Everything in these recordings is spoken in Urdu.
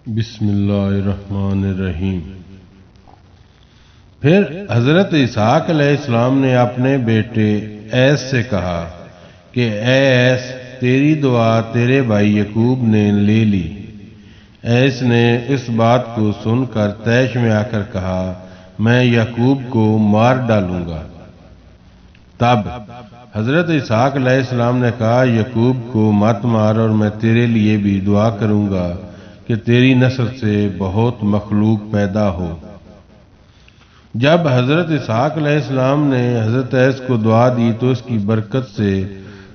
بسم اللہ الرحمن الرحیم۔ پھر حضرت اسحاق علیہ السلام نے اپنے بیٹے ایس سے کہا کہ اے ایس، تیری دعا تیرے بھائی یعقوب نے لے لی۔ ایس نے اس بات کو سن کر طیش میں آ کر کہا، میں یعقوب کو مار ڈالوں گا۔ تب حضرت اسحاق علیہ السلام نے کہا، یعقوب کو مت مار، اور میں تیرے لیے بھی دعا کروں گا کہ تیری نسل سے بہت مخلوق پیدا ہو۔ جب حضرت اسحاق علیہ السلام نے حضرت ایس کو دعا دی تو اس کی برکت سے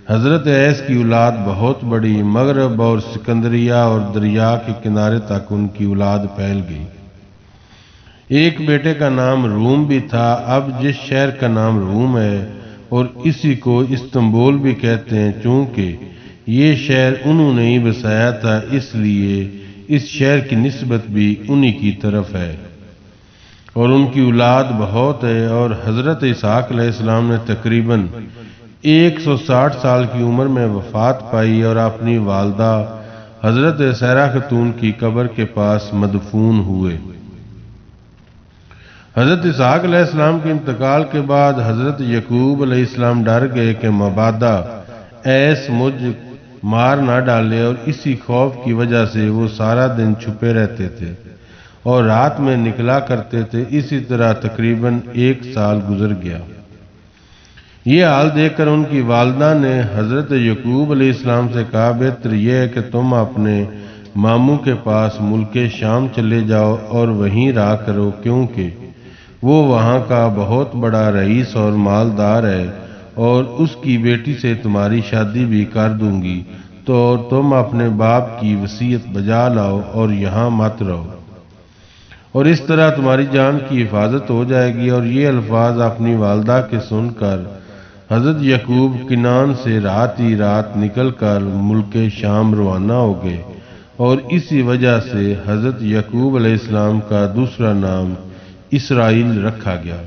حضرت ایس کی اولاد بہت بڑی، مغرب اور سکندریہ اور دریا کے کنارے تک ان کی اولاد پھیل گئی۔ ایک بیٹے کا نام روم بھی تھا۔ اب جس شہر کا نام روم ہے اور اسی کو استنبول بھی کہتے ہیں، چونکہ یہ شہر انہوں نے ہی بسایا تھا، اس لیے اس شہر کی نسبت بھی انہی کی طرف ہے، اور ان کی اولاد بہت ہے۔ اور حضرت اسحاق علیہ السلام نے تقریباً 160 سال کی عمر میں وفات پائی اور اپنی والدہ حضرت سیرہ خاتون کی قبر کے پاس مدفون ہوئے۔ حضرت اسحاق علیہ السلام کے انتقال کے بعد حضرت یعقوب علیہ السلام ڈر گئے کہ مبادا ایس مجھ مار نہ ڈالے، اور اسی خوف کی وجہ سے وہ سارا دن چھپے رہتے تھے اور رات میں نکلا کرتے تھے۔ اسی طرح تقریباً 1 سال گزر گیا۔ یہ حال دیکھ کر ان کی والدہ نے حضرت یعقوب علیہ السلام سے کہا، بہتر یہ ہے کہ تم اپنے ماموں کے پاس ملک شام چلے جاؤ اور وہیں رہا کرو، کیونکہ وہ وہاں کا بہت بڑا رئیس اور مالدار ہے، اور اس کی بیٹی سے تمہاری شادی بھی کر دوں گی، تو تم اپنے باپ کی وصیت بجا لاؤ اور یہاں مت رہو، اور اس طرح تمہاری جان کی حفاظت ہو جائے گی۔ اور یہ الفاظ اپنی والدہ کے سن کر حضرت یعقوب کنعان سے رات ہی رات نکل کر ملک شام روانہ ہو گئے، اور اسی وجہ سے حضرت یعقوب علیہ السلام کا دوسرا نام اسرائیل رکھا گیا،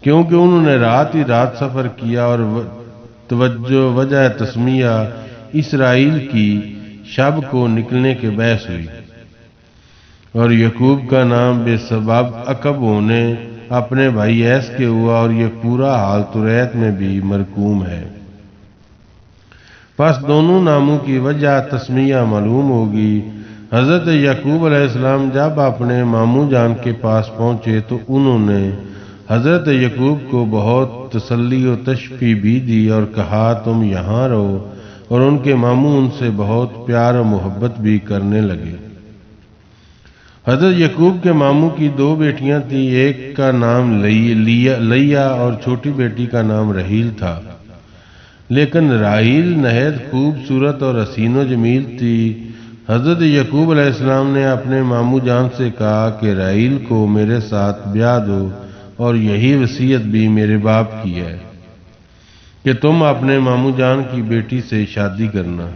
کیونکہ انہوں نے رات ہی رات سفر کیا، اور وجہ تسمیہ اسرائیل کی شب کو نکلنے کے باعث ہوئی۔ اور یعقوب کا نام بے سبب عقب ہونے اپنے بھائی ایس کے ہوا، اور یہ پورا حال توریت میں بھی مرقوم ہے۔ پس دونوں ناموں کی وجہ تسمیہ معلوم ہوگی۔ حضرت یعقوب علیہ السلام جب اپنے ماموں جان کے پاس پہنچے تو انہوں نے حضرت یعقوب کو بہت تسلی و تشفی بھی دی اور کہا، تم یہاں رہو، اور ان کے ماموں ان سے بہت پیار و محبت بھی کرنے لگے۔ حضرت یعقوب کے ماموں کی 2 بیٹیاں تھیں، ایک کا نام لیا اور چھوٹی بیٹی کا نام رحیل تھا، لیکن راحیل نہایت خوبصورت اور حسین و جمیل تھی۔ حضرت یعقوب علیہ السلام نے اپنے ماموں جان سے کہا کہ راحیل کو میرے ساتھ بیاہ دو، اور یہی وصیت بھی میرے باپ کی ہے کہ تم اپنے ماموں جان کی بیٹی سے شادی کرنا۔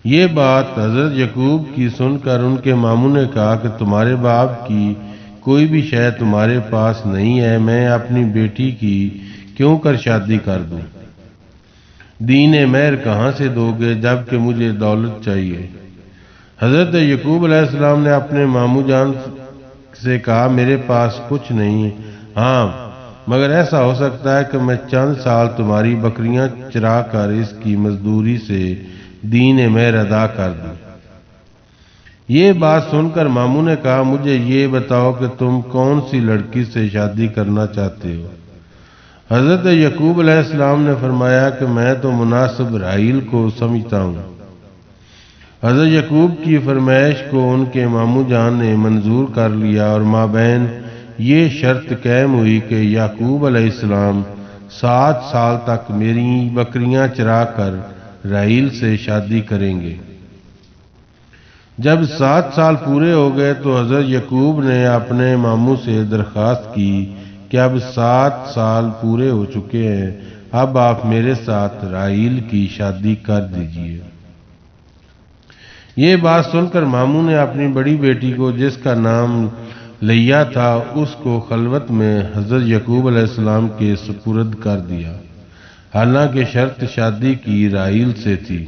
یہ بات حضرت یعقوب کی سن کر ان کے ماموں نے کہا کہ تمہارے باپ کی کوئی بھی شے تمہارے پاس نہیں ہے، میں اپنی بیٹی کی کیوں کر شادی کر دوں؟ دین مہر کہاں سے دو گے جبکہ مجھے دولت چاہیے؟ حضرت یعقوب علیہ السلام نے اپنے ماموں جان سے کہا، میرے پاس کچھ نہیں، ہاں مگر ایسا ہو سکتا ہے کہ میں چند سال تمہاری بکریاں چرا کر اس کی مزدوری سے دین مہر ادا کر دوں۔ یہ بات سن کر ماموں نے کہا، مجھے یہ بتاؤ کہ تم کون سی لڑکی سے شادی کرنا چاہتے ہو؟ حضرت یعقوب علیہ السلام نے فرمایا کہ میں تو مناسب راحیل کو سمجھتا ہوں۔ حضرت یعقوب کی فرمائش کو ان کے ماموں جان نے منظور کر لیا، اور مابین یہ شرط قائم ہوئی کہ یعقوب علیہ السلام 7 سال تک میری بکریاں چرا کر راحیل سے شادی کریں گے۔ جب 7 سال پورے ہو گئے تو حضرت یعقوب نے اپنے ماموں سے درخواست کی کہ اب 7 سال پورے ہو چکے ہیں، اب آپ میرے ساتھ راحیل کی شادی کر دیجیے۔ یہ بات سن کر ماموں نے اپنی بڑی بیٹی کو، جس کا نام لیا تھا، اس کو خلوت میں حضرت یعقوب علیہ السلام کے سپرد کر دیا، حالانکہ شرط شادی کی راحیل سے تھی۔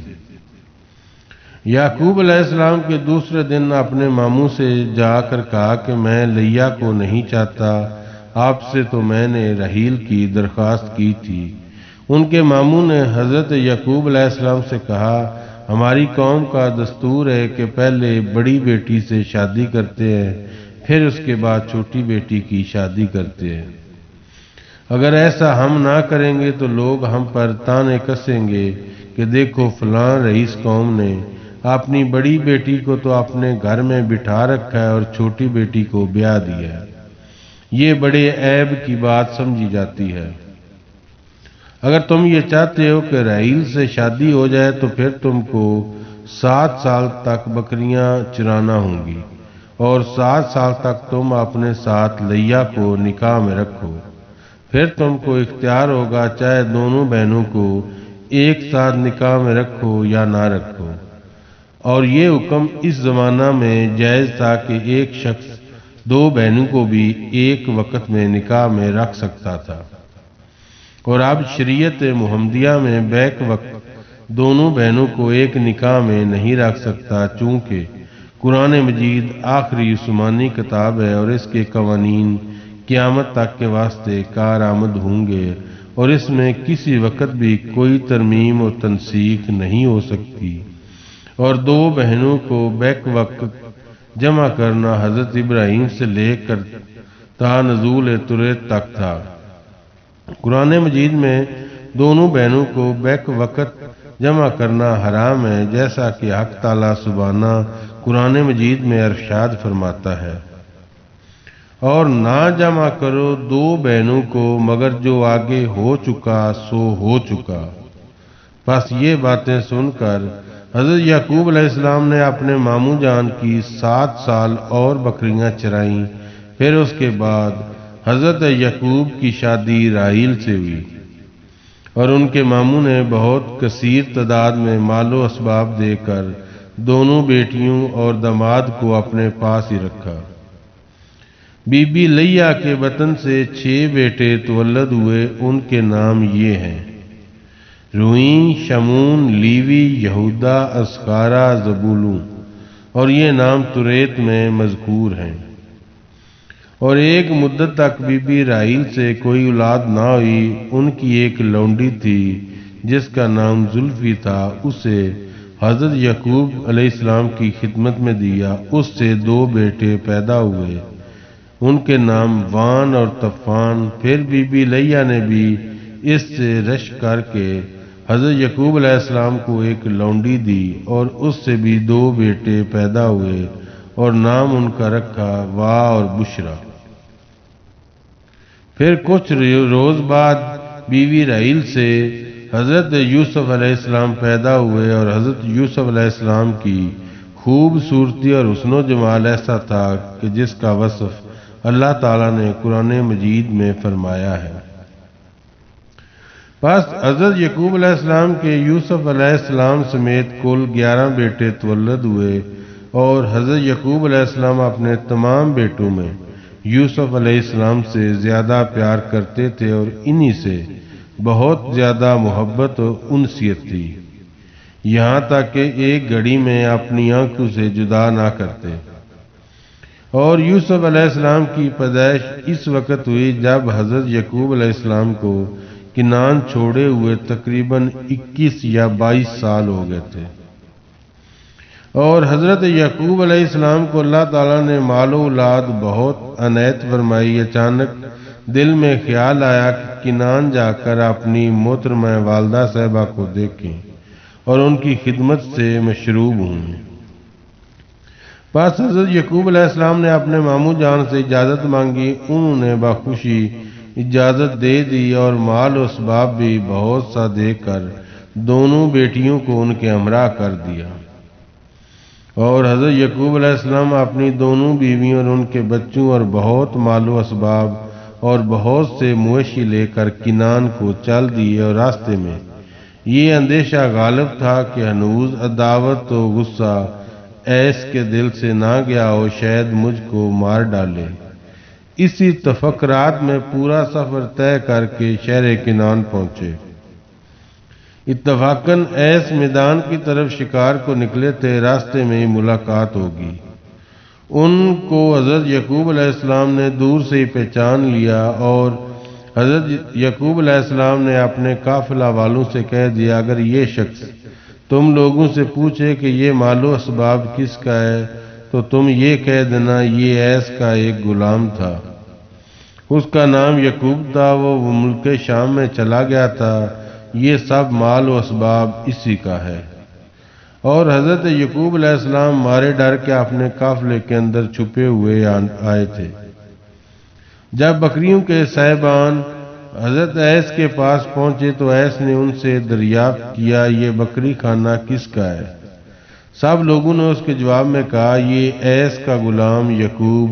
یعقوب علیہ السلام کے دوسرے دن اپنے ماموں سے جا کر کہا کہ میں لیا کو نہیں چاہتا، آپ سے تو میں نے رحیل کی درخواست کی تھی۔ ان کے ماموں نے حضرت یعقوب علیہ السلام سے کہا، ہماری قوم کا دستور ہے کہ پہلے بڑی بیٹی سے شادی کرتے ہیں، پھر اس کے بعد چھوٹی بیٹی کی شادی کرتے ہیں۔ اگر ایسا ہم نہ کریں گے تو لوگ ہم پر تانے کسیں گے کہ دیکھو فلاں رئیس قوم نے اپنی بڑی بیٹی کو تو اپنے گھر میں بٹھا رکھا ہے اور چھوٹی بیٹی کو بیاہ دیا ہے۔ یہ بڑے عیب کی بات سمجھی جاتی ہے۔ اگر تم یہ چاہتے ہو کہ رحیل سے شادی ہو جائے تو پھر تم کو 7 سال تک بکریاں چرانا ہوں گی، اور 7 سال تک تم اپنے ساتھ لیا کو نکاح میں رکھو، پھر تم کو اختیار ہوگا چاہے دونوں بہنوں کو ایک ساتھ نکاح میں رکھو یا نہ رکھو۔ اور یہ حکم اس زمانہ میں جائز تھا کہ ایک شخص 2 بہنوں کو بھی ایک وقت میں نکاح میں رکھ سکتا تھا، اور اب شریعت محمدیہ میں بیک وقت دونوں بہنوں کو ایک نکاح میں نہیں رکھ سکتا، چونکہ قرآن مجید آخری عثمانی کتاب ہے اور اس کے قوانین قیامت تک کے واسطے کارآمد ہوں گے، اور اس میں کسی وقت بھی کوئی ترمیم و تنسیخ نہیں ہو سکتی۔ اور 2 بہنوں کو بیک وقت جمع کرنا حضرت ابراہیم سے لے کر تا نزول تریت تک تھا۔ قرآن مجید میں دونوں بہنوں کو بیک وقت جمع کرنا حرام ہے، جیسا کہ حق تعالی سبحانہ قرآن مجید میں ارشاد فرماتا ہے، اور نہ جمع کرو 2 بہنوں کو مگر جو آگے ہو چکا سو ہو چکا۔ بس یہ باتیں سن کر حضرت یعقوب علیہ السلام نے اپنے ماموں جان کی 7 سال اور بکریاں چرائیں۔ پھر اس کے بعد حضرت یعقوب کی شادی راحیل سے ہوئی، اور ان کے ماموں نے بہت کثیر تعداد میں مال و اسباب دے کر دونوں بیٹیوں اور داماد کو اپنے پاس ہی رکھا۔ بی بی لیا کے بطن سے 6 بیٹے تولد ہوئے، ان کے نام یہ ہیں: روئیں، شمون، لیوی، یہودا، اسکارا، زبولون، اور یہ نام توریت میں مذکور ہیں۔ اور ایک مدت تک بی بی راحیل سے کوئی اولاد نہ ہوئی۔ ان کی ایک لونڈی تھی جس کا نام زلفی تھا، اسے حضرت یعقوب علیہ السلام کی خدمت میں دیا، اس سے 2 بیٹے پیدا ہوئے، ان کے نام وان اور طفان۔ پھر بی بی لیا نے بھی اس سے رشک کر کے حضرت یعقوب علیہ السلام کو ایک لونڈی دی، اور اس سے بھی 2 بیٹے پیدا ہوئے، اور نام ان کا رکھا وا اور بشرا۔ پھر کچھ روز بعد بیوی راحیل سے حضرت یوسف علیہ السلام پیدا ہوئے، اور حضرت یوسف علیہ السلام کی خوبصورتی اور حسن و جمال ایسا تھا کہ جس کا وصف اللہ تعالیٰ نے قرآن مجید میں فرمایا ہے۔ پس حضرت یعقوب علیہ السلام کے یوسف علیہ السلام سمیت کل 11 بیٹے تولد ہوئے، اور حضرت یعقوب علیہ السلام اپنے تمام بیٹوں میں یوسف علیہ السلام سے زیادہ پیار کرتے تھے، اور انہی سے بہت زیادہ محبت و انسیت تھی، یہاں تک کہ ایک گھڑی میں اپنی آنکھوں سے جدا نہ کرتے۔ اور یوسف علیہ السلام کی پیدائش اس وقت ہوئی جب حضرت یعقوب علیہ السلام کو کنعان چھوڑے ہوئے تقریباً 21 یا 22 سال ہو گئے تھے، اور حضرت یعقوب علیہ السلام کو اللہ تعالیٰ نے مال و اولاد بہت عنایت فرمائی۔ اچانک دل میں خیال آیا کہ کنعان جا کر اپنی محترمہ والدہ صاحبہ کو دیکھیں اور ان کی خدمت سے مشروب ہوں۔ پس حضرت یعقوب علیہ السلام نے اپنے ماموں جان سے اجازت مانگی، انہوں نے بخوشی اجازت دے دی، اور مال و اسباب بھی بہت سا دے کر دونوں بیٹیوں کو ان کے ہمراہ کر دیا۔ اور حضرت یعقوب علیہ السلام اپنی دونوں بیویوں اور ان کے بچوں اور بہت مال و اسباب اور بہت سے مویشی لے کر کنعان کو چل دیے، اور راستے میں یہ اندیشہ غالب تھا کہ ہنوز عداوت و غصہ ایس کے دل سے نہ گیا ہو، شاید مجھ کو مار ڈالے۔ اسی تفکرات میں پورا سفر طے کر کے شہر کنعان پہنچے۔ اتفاقاً ایس میدان کی طرف شکار کو نکلے تھے، راستے میں ہی ملاقات ہوگی۔ ان کو حضرت یعقوب علیہ السلام نے دور سے ہی پہچان لیا اور حضرت یعقوب علیہ السلام نے اپنے قافلہ والوں سے کہہ دیا، اگر یہ شخص تم لوگوں سے پوچھے کہ یہ مال و اسباب کس کا ہے تو تم یہ کہہ دینا یہ ایس کا ایک غلام تھا، اس کا نام یعقوب تھا، وہ ملک شام میں چلا گیا تھا، یہ سب مال و اسباب اسی کا ہے۔ اور حضرت یعقوب علیہ السلام مارے ڈر کے اپنے قافلے کے اندر چھپے ہوئے آئے تھے۔ جب بکریوں کے صاحبان حضرت ایس کے پاس پہنچے تو ایس نے ان سے دریافت کیا، یہ بکری خانہ کس کا ہے؟ سب لوگوں نے اس کے جواب میں کہا، یہ ایس کا غلام یعقوب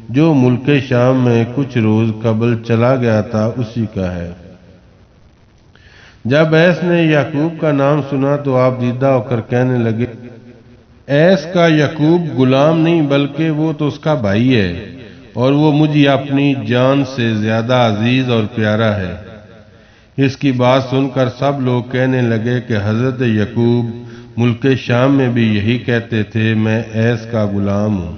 جو ملک شام میں کچھ روز قبل چلا گیا تھا اسی کا ہے۔ جب ایس نے یعقوب کا نام سنا تو آپ دیدہ ہو کر کہنے لگے، ایس کا یعقوب غلام نہیں بلکہ وہ تو اس کا بھائی ہے، اور وہ مجھے اپنی جان سے زیادہ عزیز اور پیارا ہے۔ اس کی بات سن کر سب لوگ کہنے لگے کہ حضرت یعقوب ملک شام میں بھی یہی کہتے تھے، میں ایس کا غلام ہوں۔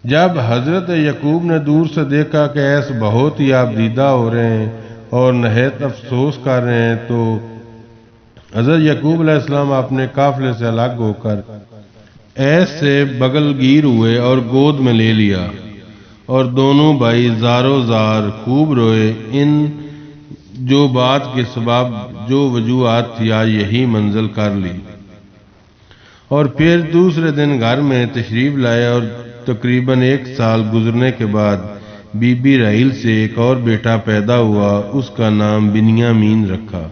جب حضرت یعقوب نے دور سے دیکھا کہ ایس بہت ہی آبدیدہ ہو رہے ہیں اور نہایت افسوس کر رہے ہیں تو حضرت یعقوب علیہ السلام اپنے قافلے سے الگ ہو کر ایس سے بغل گیر ہوئے اور گود میں لے لیا، اور دونوں بھائی زارو زار خوب روئے۔ ان جو بات کے سبب جو وجوہات تھی آج یہی منزل کر لی، اور پھر دوسرے دن گھر میں تشریف لائے، اور تقریباً 1 سال گزرنے کے بعد بی بی راحیل سے ایک اور بیٹا پیدا ہوا، اس کا نام بنیامین رکھا۔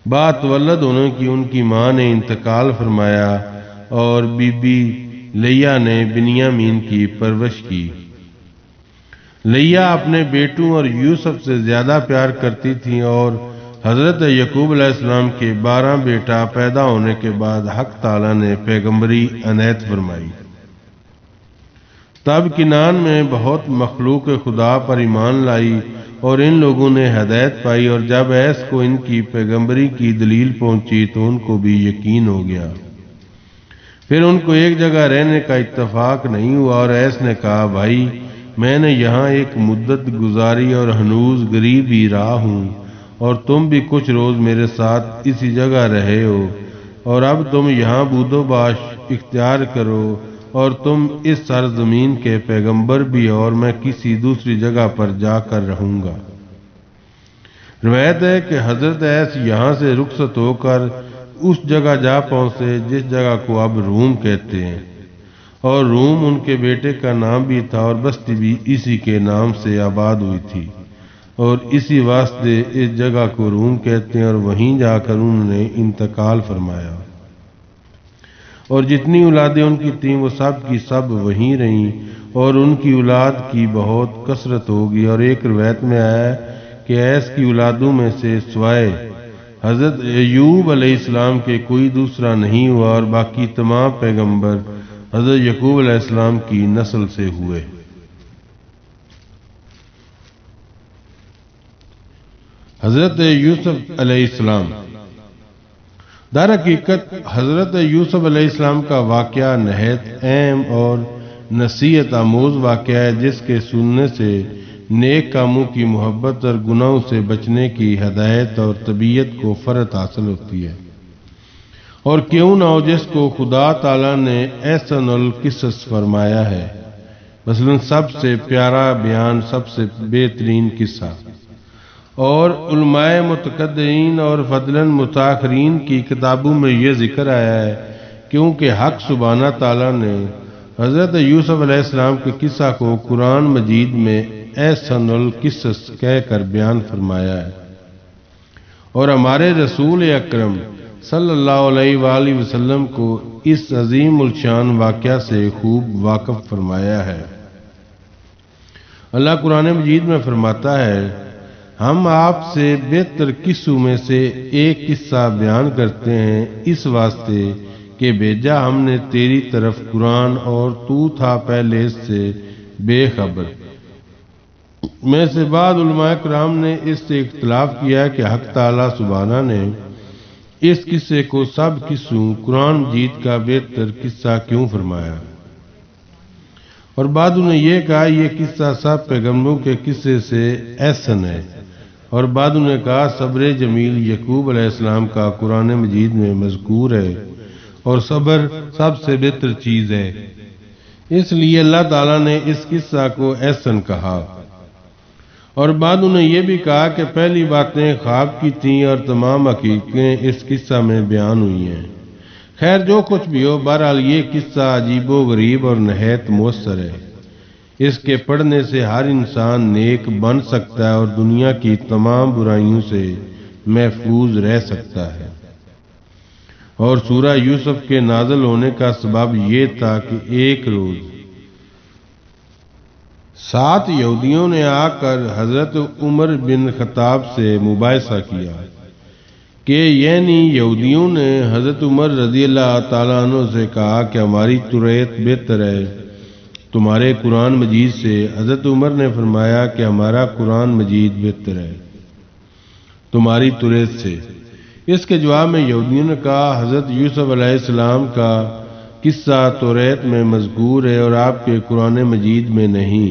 بعد تولد ہونے کی ان کی ماں نے انتقال فرمایا اور بی بی لیا نے بنیامین کی پرورش کی۔ لیا اپنے بیٹوں اور یوسف سے زیادہ پیار کرتی تھیں، اور حضرت یعقوب علیہ السلام کے 12 بیٹا پیدا ہونے کے بعد حق تعالیٰ نے پیغمبری عنایت فرمائی۔ تب کنعان میں بہت مخلوق خدا پر ایمان لائی اور ان لوگوں نے ہدایت پائی، اور جب ایس کو ان کی پیغمبری کی دلیل پہنچی تو ان کو بھی یقین ہو گیا۔ پھر ان کو ایک جگہ رہنے کا اتفاق نہیں ہوا، اور ایس نے کہا، بھائی میں نے یہاں ایک مدت گزاری اور ہنوز غریب ہی رہا ہوں، اور تم بھی کچھ روز میرے ساتھ اسی جگہ رہے ہو، اور اب تم یہاں بود و باش اختیار کرو، اور تم اس سرزمین کے پیغمبر بھی، اور میں کسی دوسری جگہ پر جا کر رہوں گا۔ روایت ہے کہ حضرت ایس یہاں سے رخصت ہو کر اس جگہ جا پہنچے جس جگہ کو اب روم کہتے ہیں، اور روم ان کے بیٹے کا نام بھی تھا، اور بستی بھی اسی کے نام سے آباد ہوئی تھی، اور اسی واسطے اس جگہ کو روم کہتے ہیں، اور وہیں جا کر انہوں نے انتقال فرمایا، اور جتنی اولادیں ان کی تھیں وہ سب کی سب وہیں رہیں، اور ان کی اولاد کی بہت کثرت ہوگی۔ اور ایک روایت میں آیا ہے کہ ایس کی اولادوں میں سے سوائے حضرت ایوب علیہ السلام کے کوئی دوسرا نہیں ہوا، اور باقی تمام پیغمبر حضرت یعقوب علیہ السلام کی نسل سے ہوئے۔ حضرت یوسف علیہ السلام، در حقیقت حضرت یوسف علیہ السلام کا واقعہ نہایت اہم اور نصیحت آموز واقعہ ہے، جس کے سننے سے نیک کاموں کی محبت اور گناہوں سے بچنے کی ہدایت اور طبیعت کو فرت حاصل ہوتی ہے، اور کیوں نہ ہو جس کو خدا تعالیٰ نے احسن القصص فرمایا ہے، مثلا سب سے پیارا بیان، سب سے بہترین قصہ، اور علماء متقدمین اور فضلاً متاخرین کی کتابوں میں یہ ذکر آیا ہے، کیونکہ حق سبحانہ تعالیٰ نے حضرت یوسف علیہ السلام کے قصہ کو قرآن مجید میں احسن القصص کہہ کر بیان فرمایا ہے، اور ہمارے رسول اکرم صلی اللہ علیہ وآلہ وسلم کو اس عظیم الشان واقعہ سے خوب واقف فرمایا ہے۔ اللہ قرآن مجید میں فرماتا ہے، ہم آپ سے بہتر قصوں میں سے ایک قصہ بیان کرتے ہیں، اس واسطے کہ بھیجا ہم نے تیری طرف قرآن اور تو تھا پہلے اس سے بے خبر۔ میں سے بعض علماء کرام نے اس سے اختلاف کیا کہ حق تعالیٰ سبحانہ نے اس قصے کو سب قصوں قرآن مجید کا بہتر قصہ کیوں فرمایا؟ اور بعضوں نے یہ کہا یہ قصہ سب پیغمبروں کے قصے سے احسن ہے، اور بعضوں نے کہا صبر جمیل یعقوب علیہ السلام کا قرآن مجید میں مذکور ہے، اور صبر سب سے بہتر چیز ہے، اس لیے اللہ تعالیٰ نے اس قصہ کو احسن کہا۔ اور بعضوں نے یہ بھی کہا کہ پہلی باتیں خواب کی تھیں اور تمام حقیقتیں اس قصہ میں بیان ہوئی ہیں۔ خیر جو کچھ بھی ہو، بہرحال یہ قصہ عجیب و غریب اور نہایت مؤثر ہے۔ اس کے پڑھنے سے ہر انسان نیک بن سکتا ہے اور دنیا کی تمام برائیوں سے محفوظ رہ سکتا ہے۔ اور سورہ یوسف کے نازل ہونے کا سبب یہ تھا کہ ایک روز 7 یہودیوں نے آ کر حضرت عمر بن خطاب سے مباحثہ کیا کہ یعنی یہودیوں نے حضرت عمر رضی اللہ تعالیٰ عنہ سے کہا کہ ہماری تریت بہتر ہے تمہارے قرآن مجید سے۔ حضرت عمر نے فرمایا کہ ہمارا قرآن مجید بہتر ہے تمہاری تریت سے۔ اس کے جواب میں یہودیوں نے کہا حضرت یوسف علیہ السلام کا قصہ توریت میں مذکور ہے اور آپ کے قرآن مجید میں نہیں،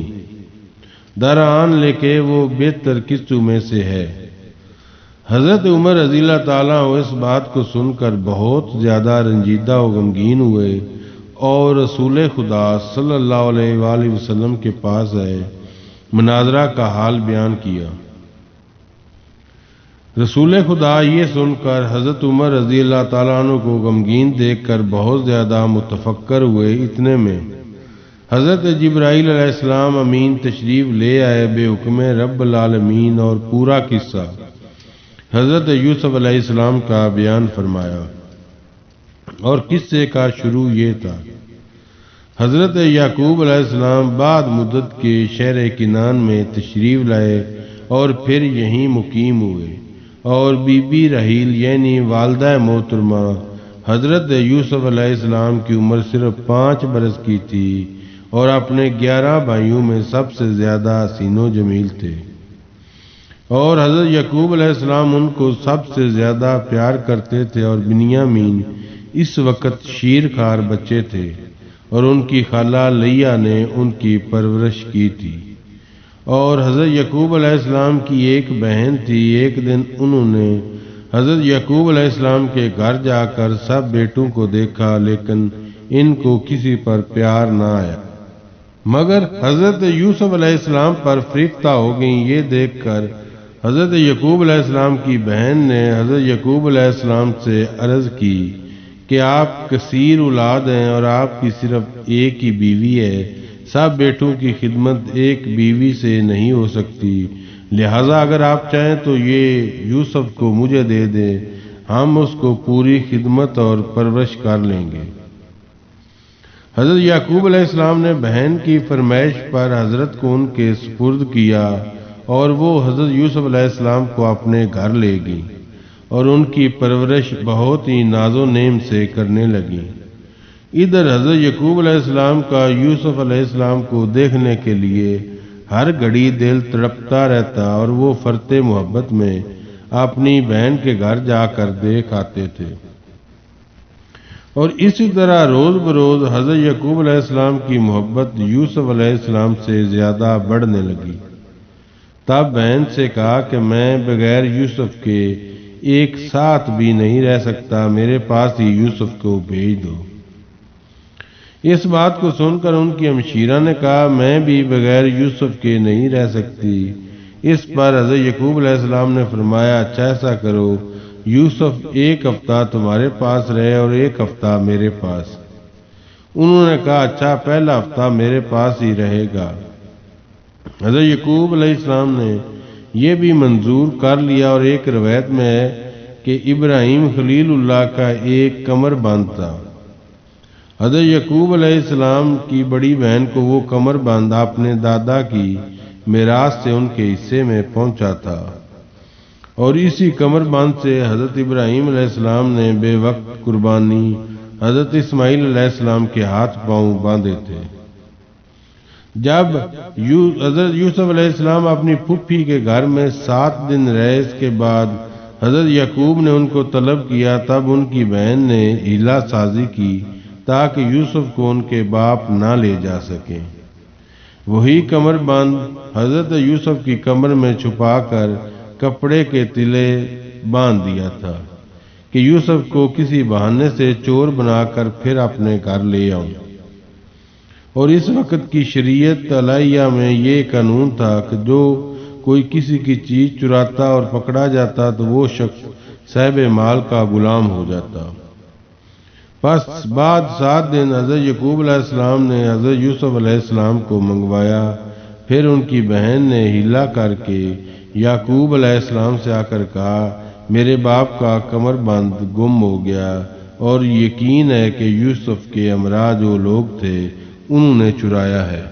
دران لکھے وہ بہتر قصوں میں سے ہے۔ حضرت عمر رضی اللہ تعالیٰ اس بات کو سن کر بہت زیادہ رنجیدہ و غمگین ہوئے اور رسول خدا صلی اللہ علیہ وآلہ وسلم کے پاس آئے، مناظرہ کا حال بیان کیا۔ رسول خدا یہ سن کر حضرت عمر رضی اللہ تعالیٰ عنہ کو غمگین دیکھ کر بہت زیادہ متفکر ہوئے۔ اتنے میں حضرت جبرائیل علیہ السلام امین تشریف لے آئے بے حکم رب العالمین اور پورا قصہ حضرت یوسف علیہ السلام کا بیان فرمایا۔ اور قصے کا شروع یہ تھا، حضرت یعقوب علیہ السلام بعد مدت کے شہر کنان میں تشریف لائے اور پھر یہیں مقیم ہوئے، اور بی بی رحیل یعنی والدہ محترمہ حضرت یوسف علیہ السلام کی عمر صرف 5 برس کی تھی اور اپنے 11 بھائیوں میں سب سے زیادہ حسین و جمیل تھے، اور حضرت یعقوب علیہ السلام ان کو سب سے زیادہ پیار کرتے تھے، اور بنیامین اس وقت شیرخوار بچے تھے اور ان کی خالہ لیا نے ان کی پرورش کی تھی۔ اور حضرت یعقوب علیہ السلام کی ایک بہن تھی۔ ایک دن انہوں نے حضرت یعقوب علیہ السلام کے گھر جا کر سب بیٹوں کو دیکھا، لیکن ان کو کسی پر پیار نہ آیا، مگر حضرت یوسف علیہ السلام پر فریفتہ ہو گئیں۔ یہ دیکھ کر حضرت یعقوب علیہ السلام کی بہن نے حضرت یعقوب علیہ السلام سے عرض کی کہ آپ کثیر اولاد ہیں اور آپ کی صرف ایک ہی بیوی ہے، سب بیٹوں کی خدمت ایک بیوی سے نہیں ہو سکتی، لہذا اگر آپ چاہیں تو یہ یوسف کو مجھے دے دیں، ہم اس کو پوری خدمت اور پرورش کر لیں گے۔ حضرت یعقوب علیہ السلام نے بہن کی فرمائش پر حضرت کو ان کے سپرد کیا، اور وہ حضرت یوسف علیہ السلام کو اپنے گھر لے گئی اور ان کی پرورش بہت ہی ناز و نعم سے کرنے لگی۔ ادھر حضرت یعقوب علیہ السلام کا یوسف علیہ السلام کو دیکھنے کے لیے ہر گھڑی دل تڑپتا رہتا، اور وہ فرط محبت میں اپنی بہن کے گھر جا کر دیکھ آتے تھے، اور اسی طرح روز بروز حضرت یعقوب علیہ السلام کی محبت یوسف علیہ السلام سے زیادہ بڑھنے لگی۔ تب بہن سے کہا کہ میں بغیر یوسف کے ایک ساتھ بھی نہیں رہ سکتا، میرے پاس ہی یوسف کو بھیج دو۔ اس بات کو سن کر ان کی ہمشیرہ نے کہا میں بھی بغیر یوسف کے نہیں رہ سکتی۔ اس پر حضرت یعقوب علیہ السلام نے فرمایا اچھا ایسا کرو، یوسف 1 ہفتہ تمہارے پاس رہے اور 1 ہفتہ میرے پاس۔ انہوں نے کہا اچھا پہلا ہفتہ میرے پاس ہی رہے گا۔ حضرت یعقوب علیہ السلام نے یہ بھی منظور کر لیا، اور ایک روایت میں ہے کہ ابراہیم خلیل اللہ کا ایک کمر بند تھا۔ حضرت یعقوب علیہ السلام کی بڑی بہن کو وہ کمر بند اپنے دادا کی میراث سے ان کے حصے میں پہنچا تھا، اور اسی کمر بند سے حضرت ابراہیم علیہ السلام نے بے وقت قربانی حضرت اسماعیل علیہ السلام کے ہاتھ پاؤں باندھے تھے۔ جب حضرت یوسف علیہ السلام اپنی پھوپھی کے گھر میں 7 دن رہے، اس کے بعد حضرت یعقوب نے ان کو طلب کیا، تب ان کی بہن نے ہیلا سازی کی تاکہ یوسف کو ان کے باپ نہ لے جا سکیں۔ وہی کمر بند حضرت یوسف کی کمر میں چھپا کر کپڑے کے تلے باندھ دیا تھا کہ یوسف کو کسی بہانے سے چور بنا کر پھر اپنے گھر لے آؤں۔ اور اس وقت کی شریعت علیہ میں یہ قانون تھا کہ جو کوئی کسی کی چیز چراتا اور پکڑا جاتا تو وہ شخص صاحب مال کا غلام ہو جاتا۔ پس بعد 7 دن حضرت یعقوب علیہ السلام نے حضرت یوسف علیہ السلام کو منگوایا۔ پھر ان کی بہن نے ہیلا کر کے یعقوب علیہ السلام سے آ کر کہا، میرے باپ کا کمر بند گم ہو گیا اور یقین ہے کہ یوسف کے ہمراہ جو لوگ تھے انہوں نے چرایا ہے۔